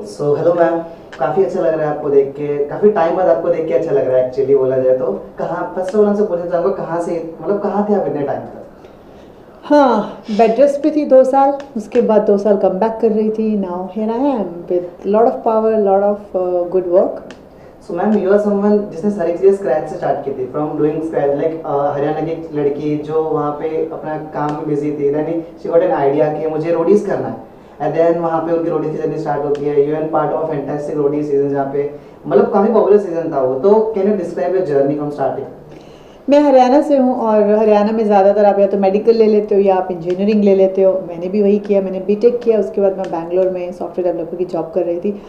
So hello ma'am, काफ़ी अच्छा लग रहा है आपको देख के, काफ़ी टाइम बाद आपको देख के अच्छा लग रहा है एक्चुअली बोला जाए तो। कहाँ फर्स्ट ऑफ ऑल हमसे पूछना चाहूँगा, कहाँ से मतलब कहाँ थे आप इतने टाइम तक? हाँ, बेड रेस्ट पे थी 2 साल। उसके बाद 2 साल कम बैक कर रही थी। Now here I am with lot of power, lot of good work. So ma'am, you are someone जिसने सारी चीज़ें स्क्रैच से स्टार्ट की थी, from doing scratch, like Haryana की एक लड़की जो वहाँ पे अपना काम में बिजी थी, then she got an idea कि मुझे रोडीज करना है, एंड देन वहाँ पे उनकी रोडीज की जर्नी स्टार्ट होती है। You an part of fantastic Roadies season, जहाँ पे मतलब काफ़ी पॉपुलर सीजन था वो। तो can you describe your journey from starting? मैं हरियाणा से हूँ और हरियाणा में ज़्यादातर आप या तो मेडिकल ले लेते हो या आप इंजीनियरिंग ले लेते हो। मैंने भी वही किया। मैंने बीटेक किया, उसके बाद मैं बैंगलोर में सॉफ्टवेयर डेवलपर की जॉब कर रही थी।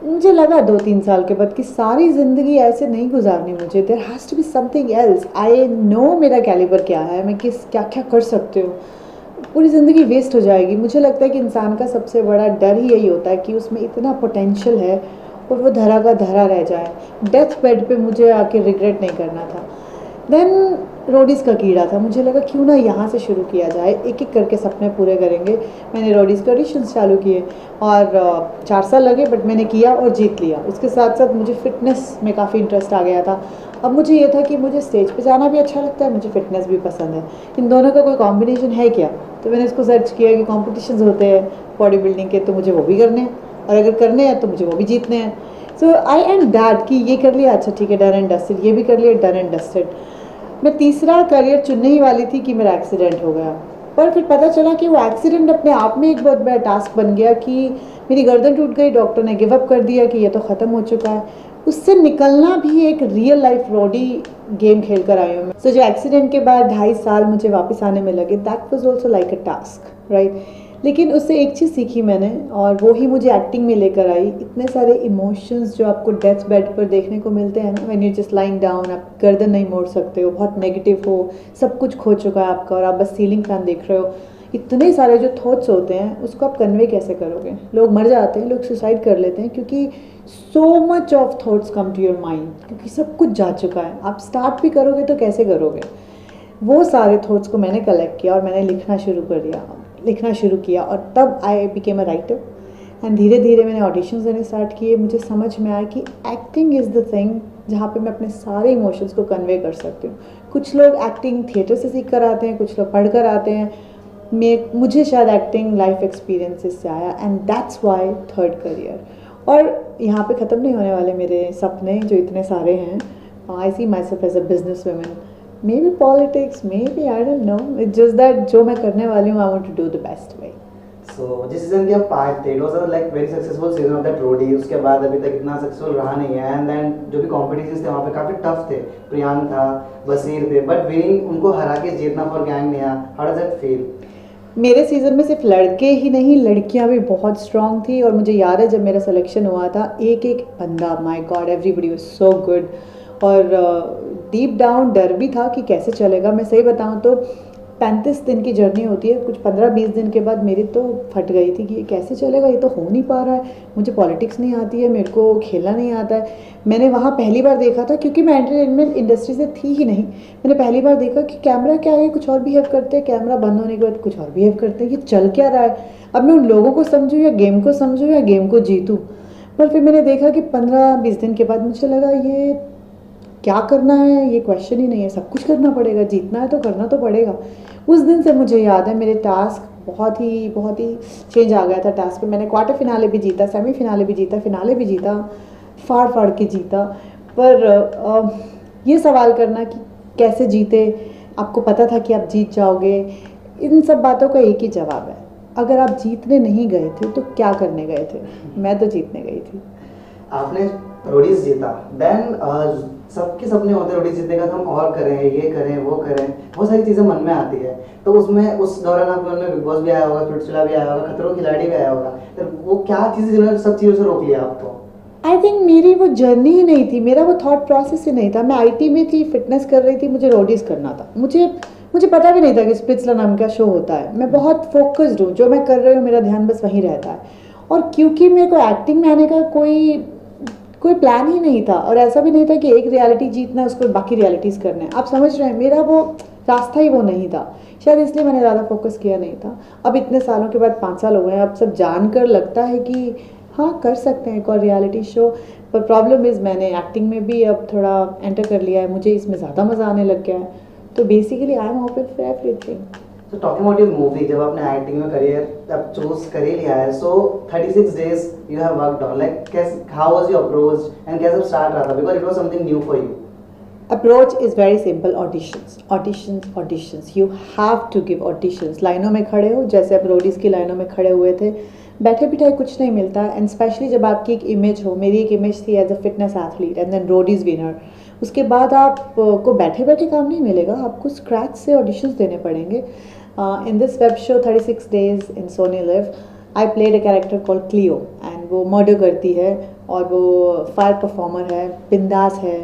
मुझे लगा 2-3 साल के बाद कि सारी ज़िंदगी ऐसे नहीं गुजारनी मुझे। There has to be something else. I know मेरा कैलिबर क्या है, मैं किस क्या क्या कर सकती हूँ। पूरी ज़िंदगी वेस्ट हो जाएगी। मुझे लगता है कि इंसान का सबसे बड़ा डर ही यही होता है कि उसमें इतना पोटेंशियल है और वो धरा का धरा रह जाए। डेथ बेड पे मुझे आके रिग्रेट नहीं करना था। देन रोडीज़ का कीड़ा था। मुझे लगा क्यों ना यहाँ से शुरू किया जाए, एक एक करके सपने पूरे करेंगे। मैंने रोडीज़ के ऑडिशंस चालू किए और 4 साल लगे, बट मैंने किया और जीत लिया। उसके साथ साथ मुझे फ़िटनेस में काफ़ी इंटरेस्ट आ गया था। अब मुझे ये था कि मुझे स्टेज पे जाना भी अच्छा लगता है, मुझे फ़िटनेस भी पसंद है। इन दोनों का कोई कॉम्बिनेशन है क्या? तो मैंने इसको सर्च किया कि कॉम्पिटिशन्स होते हैं बॉडी बिल्डिंग के, तो मुझे वो भी करने हैं, और अगर करने हैं तो मुझे वो भी जीतने हैं। सो आई एम दैट कि ये कर लिया, अच्छा ठीक है, डन एंड डस्टेड। ये भी कर लिया, डन एंड डस्टेड। मैं तीसरा करियर चुनने ही वाली थी कि मेरा एक्सीडेंट हो गया। पर फिर पता चला कि वो एक्सीडेंट अपने आप में एक बहुत बड़ा टास्क बन गया कि मेरी गर्दन टूट गई। डॉक्टर ने गिव अप कर दिया कि ये तो ख़त्म हो चुका है। उससे निकलना भी एक रियल लाइफ रोडी गेम खेल कर आई हूँ मैं। सो जो एक्सीडेंट के बाद 2.5 साल मुझे वापस आने में लगे, that was also like a task, right. लेकिन उससे एक चीज़ सीखी मैंने, और वो ही मुझे एक्टिंग में लेकर आई। इतने सारे इमोशंस जो आपको डेथ बेड पर देखने को मिलते हैं ना, when you just lying down, आप गर्दन नहीं मोड़ सकते हो, बहुत नेगेटिव हो, सब कुछ खो चुका है आपका और आप बस सीलिंग फैन देख रहे हो। इतने सारे जो थॉट्स होते हैं उसको आप कन्वे कैसे करोगे? लोग मर जाते हैं, लोग सुसाइड कर लेते हैं क्योंकि so much of thoughts come to your mind, क्योंकि सब कुछ जा चुका है। आप स्टार्ट भी करोगे तो कैसे करोगे? वो सारे थॉट्स को मैंने कलेक्ट किया और मैंने लिखना शुरू किया और तब I became a writer. And धीरे धीरे मैंने ऑडिशंस देने स्टार्ट किए। मुझे समझ में आया कि एक्टिंग इज़ द थिंग जहाँ पे मैं अपने सारे इमोशंस को कन्वे कर सकती हूँ। कुछ लोग एक्टिंग थिएटर से सीख कर आते हैं, कुछ लोग पढ़ कर आते हैं। मुझे शायद एक्टिंग लाइफ एक्सपीरियंसेस से आया, and that's why third career. और यहाँ पे ख़त्म नहीं होने वाले मेरे सपने जो इतने सारे हैं। I see myself as a business woman, maybe politics, maybe I don't know, it's just that जो मैं करने वाली हूँ I want to do the best way. So जिस सीजन के आप पार्ट थे, it was like very successful season of that Roadie. उसके बाद अभी तक इतना सक्सेसफुल रहा नहीं है, एंड देन जो भी कॉम्पिटिशन्स थे वहाँ पे काफ़ी टफ थे। प्रियांक था, बसीर थे, बट विनिंग उनको हरा के जीतना फॉर गैंग नया, हाउ डज दैट फील? मेरे सीज़न में सिर्फ लड़के ही नहीं, लड़कियां भी बहुत स्ट्रांग थी। और मुझे याद है जब मेरा सिलेक्शन हुआ था, एक एक बंदा, my God, everybody was so good. और डीप डाउन डर भी था कि कैसे चलेगा। मैं सही बताऊं तो 35 दिन की जर्नी होती है, कुछ 15-20 दिन के बाद मेरी तो फट गई थी कि ये कैसे चलेगा, ये तो हो नहीं पा रहा है। मुझे पॉलिटिक्स नहीं आती है, मेरे को खेलना नहीं आता है। मैंने वहाँ पहली बार देखा था, क्योंकि मैं एंटरटेनमेंट इंडस्ट्री से थी ही नहीं। मैंने पहली बार देखा कि कैमरा क्या है, कुछ और बिहेव करते हैं, कैमरा बंद होने के बाद कुछ और बिहेव करते हैं, ये चल क्या रहा है। अब मैं उन लोगों को समझूँ या गेम को समझूँ या गेम को जीतूँ। पर फिर मैंने देखा कि 15-20 दिन के बाद मुझे लगा ये क्या करना है, ये क्वेश्चन ही नहीं है, सब कुछ करना पड़ेगा, जीतना है तो करना तो पड़ेगा। उस दिन से मुझे याद है मेरे टास्क बहुत ही चेंज आ गया था। टास्क पे मैंने क्वार्टर फिनाले भी जीता, सेमी फिनाले भी जीता, फिनाले भी जीता, फाड़ फाड़ के जीता। पर ये सवाल करना कि कैसे जीते, आपको पता था कि आप जीत जाओगे, इन सब बातों का एक ही जवाब है, अगर आप जीतने नहीं गए थे तो क्या करने गए थे? मैं तो जीतने गई थी। आपने रोडीज जीता, देन सबके सपने होते हैं रोडीज जीतने का, तो हम और करें, ये करें, वो करें, बहुत सारी चीज़ें मन में आती है। तो उसमें उस दौरान आपके मन में बिग बॉस भी आया होगा, स्प्लिट्सविला भी आया होगा, खतरों के खिलाड़ी भी आया होगा, तो वो क्या चीज़ें जिन्होंने सब चीज़ों से रोक लिया आपको? आई थिंक मेरी वो जर्नी ही नहीं थी, मेरा वो थॉट प्रोसेस ही नहीं था। मैं आईटी में थी, फिटनेस कर रही थी, मुझे रोडीज करना था। मुझे पता भी नहीं था कि स्प्लिट्सविला नाम का शो होता है। मैं बहुत फोकस्ड हूँ, जो मैं कर रही हूँ मेरा ध्यान बस वहीं रहता है। और क्योंकि मेरे को एक्टिंग में आने का कोई कोई प्लान ही नहीं था, और ऐसा भी नहीं था कि एक रियलिटी जीतना है, उसको बाकी रियलिटीज़ करने हैं। आप समझ रहे हैं, मेरा वो रास्ता ही वो नहीं था। शायद इसलिए मैंने ज़्यादा फोकस किया नहीं था। अब इतने सालों के बाद, 5 साल हो गए हैं, अब सब जानकर लगता है कि हाँ कर सकते हैं एक और रियलिटी शो, पर प्रॉब्लम इज़ मैंने एक्टिंग में भी अब थोड़ा एंटर कर लिया है, मुझे इसमें ज़्यादा मज़ा आने लग गया है, तो basically I am open for everything. So talking about your movie, जब आपने एक्टिंग में करियर अब चूज कर ही लिया है, so 36 days you have worked on, like कैसे, how was your approach and कैसे स्टार्ट रहा था, because it was something new for you. Approach is very simple, auditions auditions auditions, you have to give auditions. लाइनों में खड़े हो, जैसे आप रोडीज़ की लाइनों में खड़े हुए थे, बैठे बिठाए कुछ नहीं मिलता, एंड स्पेशली जब आपकी एक इमेज हो, मेरी एक इमेज थी as a fitness athlete and then Roadies winner, उसके बाद आपको बैठे बैठे काम नहीं मिलेगा, आपको स्क्रैच से ऑडिशंस देने पड़ेंगे। In this web show 36 days in Sony LIV, I played a character called Cleo, and वो मर्डर करती है और वो फायर परफॉर्मर है, बिंदास है।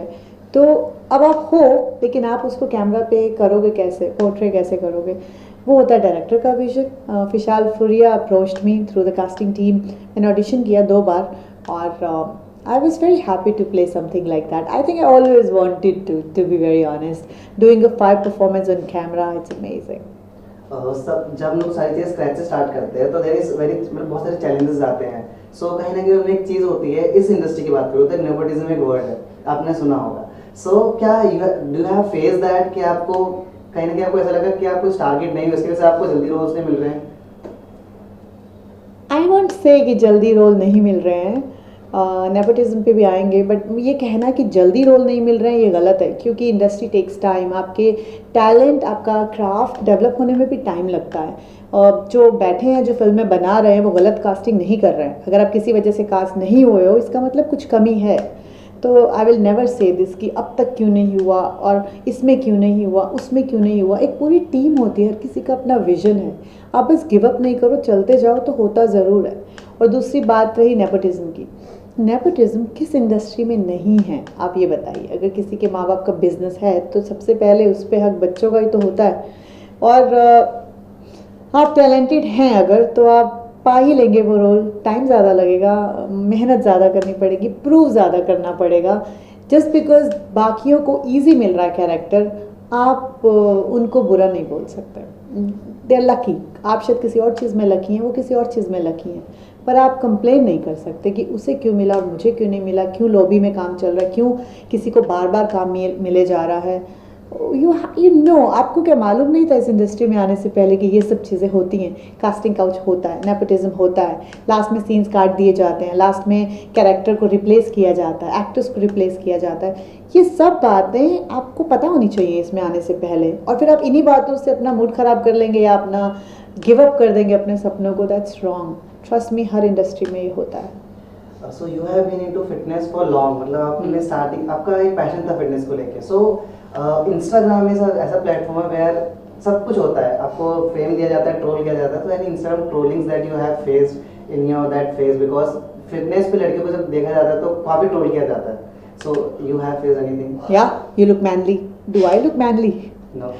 तो अब आप हो, लेकिन आप उसको कैमरा पे करोगे कैसे, पोर्ट्रे कैसे करोगे, वो होता है डायरेक्टर का vision. Vishal Furia approached me through the casting team, मैंने ऑडिशन किया 2 बार और I was very happy to play something like that. I think I always wanted to be very honest. Doing a 5 performance on camera, it's amazing. सब जब हम लोग सारी चीज़ scratch से start करते हैं तो देयर इज वेरी, मतलब बहुत सारे चैलेंजेस आते हैं। सो कहीं ना कहीं उनमें एक चीज़ होती है, इस इंडस्ट्री की बात करूँ तो नेपोटिज्म एक वर्ड है, आपने सुना होगा। सो क्या do you have face that कि आपको कहीं ना कहीं आपको ऐसा लगा कि आपको टारगेट नहीं है, उसकी वजह से आपको जल्दी रोल्स नहीं मिल रहे हैं? आई वॉन्ट से कि जल्दी रोल नहीं मिल रहे हैं, नेपोटिज्म पे भी आएंगे, बट ये कहना कि जल्दी रोल नहीं मिल रहे हैं ये गलत है, क्योंकि इंडस्ट्री टेक्स टाइम, आपके टैलेंट, आपका क्राफ्ट डेवलप होने में भी टाइम लगता है। जो बैठे हैं, जो फिल्में बना रहे हैं, वो गलत कास्टिंग नहीं कर रहे हैं। अगर आप किसी वजह से कास्ट नहीं हुए हो, इसका मतलब कुछ कमी है। तो I will never say this कि अब तक क्यों नहीं हुआ और इसमें क्यों नहीं हुआ, उसमें क्यों नहीं हुआ। एक पूरी टीम होती है, हर किसी का अपना विजन है, आप बस गिव अप नहीं करो, चलते जाओ तो होता ज़रूर है। और दूसरी बात रही नेपोटिज्म की, नेपोटिज्म किस इंडस्ट्री में नहीं है आप ये बताइए। अगर किसी के माँ बाप का बिजनेस है तो सबसे पहले उस पर हक बच्चों का ही तो होता है, और आप टैलेंटेड हैं अगर तो आप पा ही लेंगे वो रोल। टाइम ज़्यादा लगेगा, मेहनत ज़्यादा करनी पड़ेगी, प्रूव ज़्यादा करना पड़ेगा। जस्ट बिकॉज बाकियों को ईजी मिल रहा है कैरेक्टर, आप उनको बुरा नहीं बोल सकते। दे आर लकी, आप शायद किसी और चीज़ में लकी हैं, वो किसी और चीज़ में लकी हैं, पर आप कंप्लेन नहीं कर सकते कि उसे क्यों मिला और मुझे क्यों नहीं मिला, क्यों लॉबी में काम चल रहा है, क्यों किसी को बार बार काम मिले जा रहा है। यू नो, आपको क्या मालूम नहीं था इस इंडस्ट्री में आने से पहले कि ये सब चीज़ें होती हैं। कास्टिंग काउच होता है, नेपोटिज्म होता है, लास्ट में सीन्स काट दिए जाते हैं, लास्ट में कैरेक्टर को रिप्लेस किया जाता है, एक्टर्स को रिप्लेस किया जाता है। ये सब बातें आपको पता होनी चाहिए इसमें आने से पहले, और फिर आप इन्हीं बातों से अपना मूड ख़राब कर लेंगे या अपना गिव अप कर देंगे अपने सपनों को। दैट्स रॉन्ग, ट्रस्ट मी, हर इंडस्ट्री में ये होता है। So you have been into fitness for long, मतलब आपने स्टार्टिंग, आपका एक पैशन था फिटनेस को लेके। सो इंस्टाग्राम इज ऐसा प्लेटफॉर्म है वेयर सब कुछ होता है, आपको फेम दिया जाता है, ट्रोल किया जाता है। तो any Instagram trollings that you have faced in your that phase, because fitness पे लड़कियों को जब देखा जाता है तो वहाँ भी ट्रोल किया जाता है। So you have faced anything? या you look manly, do I look manly? No.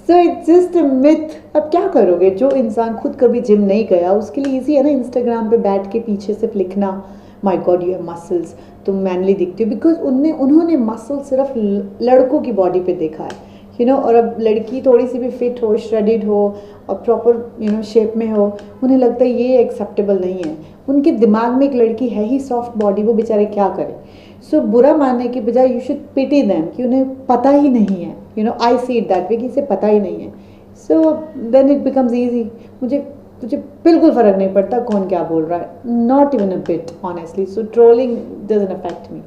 So it's just a myth. अब क्या करोगे, जो इंसान खुद कभी जिम नहीं गया उसके लिए ईजी है ना इंस्टाग्राम पे बैठ के पीछे सिर्फ लिखना माई गॉड यू हैव मसल्स, तुम मैनली दिखती हो, बिकॉज उन्होंने मसल सिर्फ लड़कों की बॉडी पे देखा है, यू नो। और अब लड़की थोड़ी सी भी फिट हो, श्रेडिड हो और प्रॉपर यू नो शेप में हो, उन्हें लगता है ये एक्सेप्टेबल नहीं है। उनके दिमाग में एक लड़की है ही सॉफ्ट बॉडी, वो बेचारे क्या करें। सो बुरा मानने की बजाय यू शुड पिटी देम कि उन्हें पता ही नहीं है, you know. I see it that way कि इसे पता ही नहीं है। So then it becomes easy. मुझे बिल्कुल फ़र्क नहीं पड़ता कौन क्या बोल रहा है, not even a bit honestly. So trolling doesn't affect me.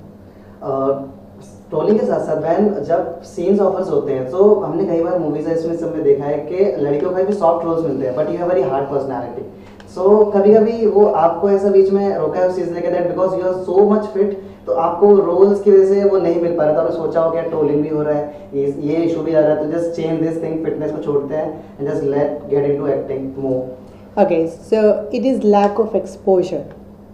Trolling के साथ साथ वैन जब सीन्स ऑफर्स होते हैं तो हमने कई बार मूवीज है इसमें सबने देखा है कि लड़कियों का भी सॉफ्ट रोल्स मिलते हैं, but you have very hard personality. So कभी कभी वो आपको ऐसा बीच में रोका है उस चीज़ ने that because you are so much fit, तो आपको रोल्स की वजह से वो नहीं मिल पा रहा, तो आपने सोचा हो क्या ट्रोलिंग भी हो रहा है, ये इशू भी आ रहा है, तो just change this thing, fitness को छोड़ते हैं and just let get into acting more. Okay, so it is lack of exposure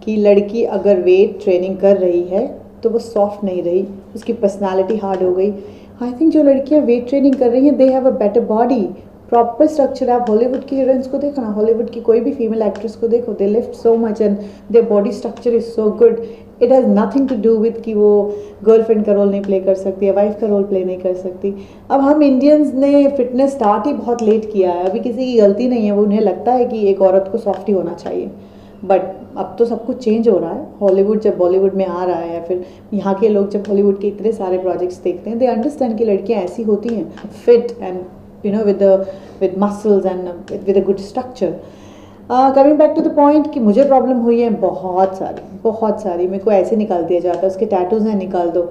कि लड़की अगर वेट ट्रेनिंग कर रही है तो वो सॉफ्ट नहीं रही, उसकी पर्सनालिटी हार्ड हो गई। आई थिंक जो लड़कियां वेट ट्रेनिंग कर रही हैं they have a better body, proper structure. आप हॉलीवुड की हीरोइंस को देखो ना, हॉलीवुड की कोई भी फीमेल एक्ट्रेस को देखो, they lift so much and their body structure is so good. It has nothing to do with कि वो गर्लफ्रेंड का रोल नहीं प्ले कर सकती या वाइफ का रोल प्ले नहीं कर सकती। अब हम इंडियंस ने फिटनेस स्टार्ट ही बहुत लेट किया है, अभी किसी की गलती नहीं है, वो उन्हें लगता है कि एक औरत को सॉफ्ट ही होना चाहिए। बट अब तो सब कुछ चेंज हो रहा है। हॉलीवुड जब बॉलीवुड में आ रहा है या फिर यहाँ के लोग जब हॉलीवुड के इतने सारे प्रोजेक्ट्स देखते हैं, दे अंडरस्टैंड कि लड़कियाँ ऐसी होती हैं, fit and you know with muscles and with a good structure. Coming back to the point कि मुझे प्रॉब्लम हुई है बहुत सारी। मेरे को ऐसे निकाल दिया जाता है, उसके टैटूज हैं निकाल दो,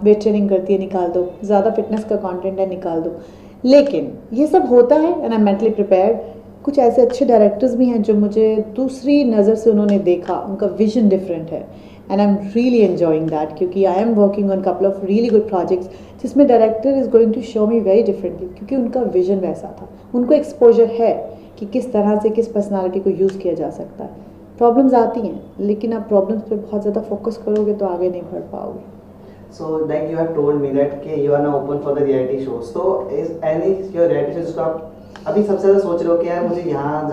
वेट ट्रेनिंग करती है निकाल दो, ज़्यादा फिटनेस का कंटेंट है निकाल दो। लेकिन ये सब होता है and I am mentally prepared. कुछ ऐसे अच्छे डायरेक्टर्स भी हैं जो मुझे दूसरी नज़र से उन्होंने देखा, उनका विजन डिफरेंट है and I am really enjoying that, क्योंकि I am working on couple of really good projects जिसमें director is going to show me very differently, क्योंकि उनका विजन वैसा था, उनको एक्सपोजर है कि किस तरह से किस पर्सनालिटी को यूज़ किया जा सकता है। प्रॉब्लम्स आती हैं, लेकिन आप प्रॉब्लम्स पे बहुत ज़्यादा फोकस करोगे तो आगे नहीं बढ़ पाओगे। So like you have told me that कि you are now open for the reality shows. So is any your reality shows जिसको आप अभी सबसे ज़्यादा सोच रहे हो कि यार मुझे यहाँ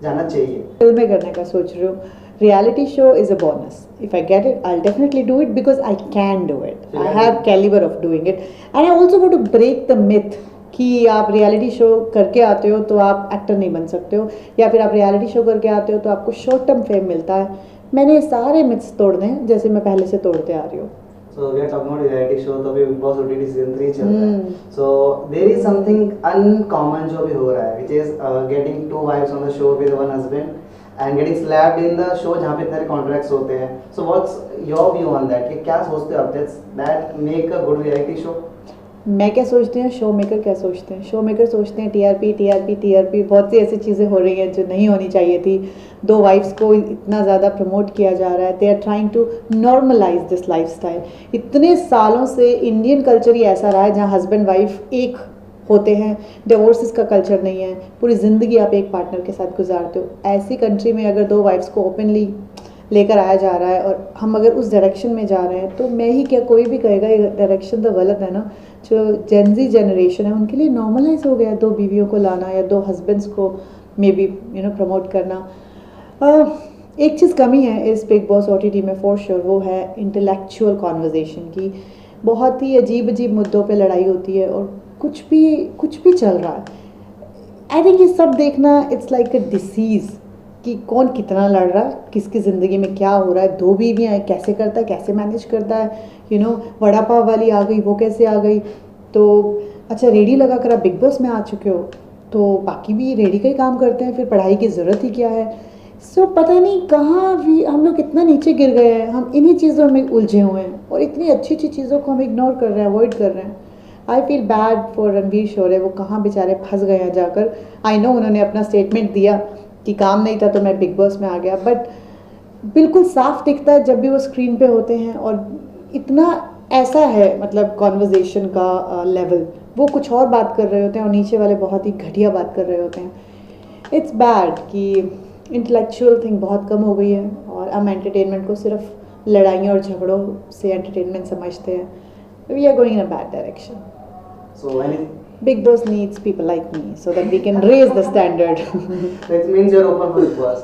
जाना चाहिए? फिल्में करने का सोच रही हूँ। Reality show is a bonus. If I get it I will definitely do it because I can do it. I have calibre of doing it and I also want to break the myth कि आप reality show करके आते हो तो आप actor नहीं बन सकते हो, या फिर आप रियलिटी शो करके आते हो तो आपको शॉर्ट टर्म फेम मिलता है। मैंने सारे मिथ्स तोड़ने हैं जैसे मैं पहले से तोड़ते आ रही हूँ। So we are talking about reality show, तो अभी Big Boss OTT season 3 चल रहा है। So there is something uncommon जो अभी हो रहा है, which is getting 2 wives on the show with 1 husband and getting slapped in the show जहाँ पे इतने contracts होते हैं। So what's your view on that? कि क्या सोचते हो आप that make a good reality show? मैं क्या सोचती हूँ, शो मेकर क्या सोचते हैं? शो मेकर सोचते हैं टीआरपी, बहुत सी ऐसी चीज़ें हो रही हैं जो नहीं होनी चाहिए थी। 2 वाइफ्स को इतना ज़्यादा प्रमोट किया जा रहा है। They are trying to normalise this lifestyle. इतने सालों से इंडियन कल्चर ही ऐसा रहा है जहाँ हस्बैंड वाइफ एक होते हैं, डिवोर्सेस का कल्चर नहीं है, पूरी ज़िंदगी आप एक पार्टनर के साथ गुजारते हो। ऐसी कंट्री में अगर 2 वाइफ्स को ओपनली लेकर आया जा रहा है और हम अगर उस डायरेक्शन में जा रहे हैं, तो मैं ही क्या कोई भी कहेगा ये डायरेक्शन तो गलत है ना। जो जेनजी जनरेशन है उनके लिए नॉर्मलाइज हो गया है 2 बीवियों को लाना या 2 हस्बैंड्स को मे बी प्रमोट करना। एक चीज़ कमी है इस बिग बॉस OTT में फॉर श्योर, वो है इंटेलेक्चुअल कॉन्वर्जेशन की। बहुत ही अजीब मुद्दों पे लड़ाई होती है और कुछ भी चल रहा है। आई थिंक ये सब देखना इट्स लाइक अ डिसीज़ कि कौन कितना लड़ रहा है, किसकी ज़िंदगी में क्या हो रहा है, 2 बीवियाँ हैं, कैसे करता है, कैसे मैनेज करता है। वड़ा पाव वाली आ गई, वो कैसे आ गई। तो अच्छा, रेडी लगा कर आप बिग बॉस में आ चुके हो तो बाकी भी रेडी का ही काम करते हैं, फिर पढ़ाई की ज़रूरत ही क्या है। सो पता नहीं कहाँ भी हम लोग इतना नीचे गिर गए हैं, हम इन्हीं चीज़ों में उलझे हुए हैं और इतनी अच्छी चीज़ों को हम इग्नोर कर रहे हैं, अवॉइड कर रहे हैं। I feel bad for Ranveer Shorey, वो कहाँ बेचारे फंस गए हैं जाकर। आई नो उन्होंने अपना स्टेटमेंट दिया कि काम नहीं था तो मैं बिग बॉस में आ गया, बट बिल्कुल साफ दिखता है जब भी वो स्क्रीन पे होते हैं और इतना ऐसा है मतलब कॉन्वर्जेशन का लेवल, वो कुछ और बात कर रहे होते हैं और नीचे वाले बहुत ही घटिया बात कर रहे होते हैं। इट्स बैड कि इंटेलेक्चुअल थिंग बहुत कम हो गई है और हम एंटरटेनमेंट को सिर्फ लड़ाइयों और झगड़ों से एंटरटेनमेंट समझते हैं। We are going in a bad direction. So Big Boss needs people like me so that we can raise the standard. That means you're open for Big Boss.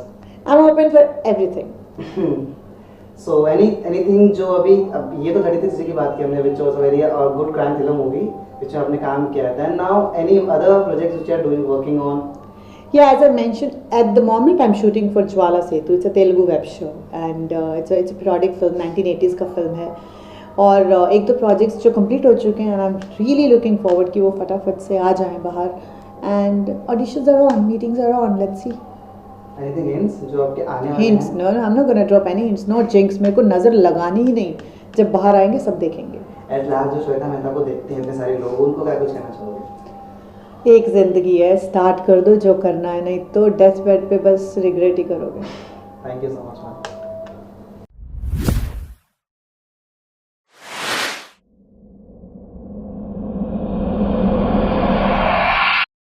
I'm open for everything. So anything जो अभी अब ये तो 36 की बात की हमने, which was a very good crime thriller movie which आपने काम किया था. And now any other projects which you are doing, working on? Yeah, as I mentioned, at the moment I'm shooting for Jwala Setu. It's a Telugu web show and it's a periodic film, 1980s का film है। और 1-2 projects जो complete हो चुके हैं, and I am really looking forward कि वो फटाफट से आ जाएं बाहर। And auditions are on, meetings are on, let's see. Anything hints जो आपके आने वाले hints? No, I am not gonna drop any hints, no jinx. मेरे को नज़र लगानी ही नहीं, जब बाहर आएंगे सब देखेंगे। एट लास्ट जो श्वेता मेहता को देखते हैं इतने सारे लोग, उनको क्या कुछ कहना चाहोगे? एक ज़िंदगी है, स्टार्ट कर दो जो करना है, नहीं तो डेथ बेड पे बस रिग्रेट ही करोगे। Thank you so much ma'am.